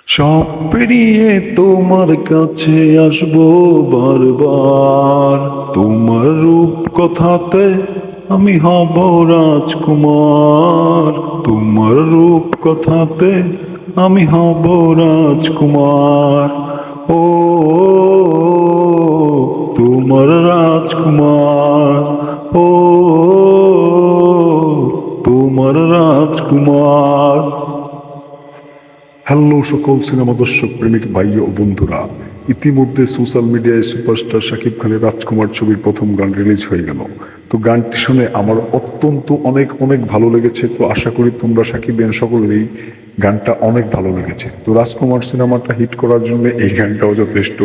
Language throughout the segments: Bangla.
সব পেরিয়ে তোমার কাছে আসবো বারবার, তোমার রূপ কথাতে আমি হব রাজকুমার, তোমার রূপ কথাতে আমি হব রাজকুমার। ও তোমার রাজকুমার, ও তোমার রাজকুমার। হ্যালো সকল সিনেমা দর্শক প্রেমিক ভাই ও বন্ধুরা, ইতিমধ্যে সোশ্যাল মিডিয়ায় সুপারস্টার শাকিব খানের রাজকুমার ছবির প্রথম গান রিলিজ হয়ে গেল। তো গানটি শুনে আমার অত্যন্ত অনেক অনেক ভালো লেগেছে। তো আশা করি তোমরা শাকিবিয়ান সকলেরই গানটা অনেক ভালো লেগেছে। তো রাজকুমার সিনেমাটা হিট করার জন্য এই গানটাও যথেষ্ট,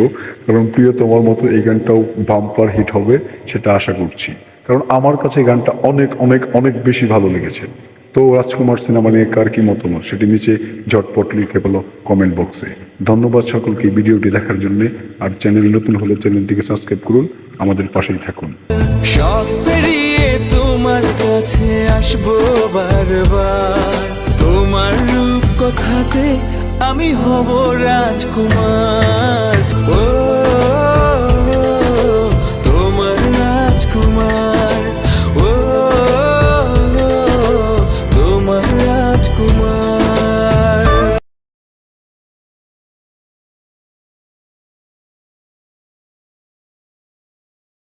কারণ প্রিয়তমার মতো এই গানটাও বাম্পার হিট হবে সেটা আশা করছি, কারণ আমার কাছে গানটা অনেক অনেক অনেক বেশি ভালো লেগেছে। তো রাজকুমার সিনেমা নিয়ে কার কি মতামত সেটি নিচে ঝটপট লিখে বলো কমেন্ট বক্সে। ধন্যবাদ সকলকে ভিডিওটি দেখার জন্য। আর চ্যানেল নতুন হলে চ্যানেলটিকে সাবস্ক্রাইব করুন, আমাদের পাশেই থাকুন। সব পেরিয়ে তোমার কাছে আসবো বারবার, তোমার রূপ কথাতে আমি হব রাজকুমার।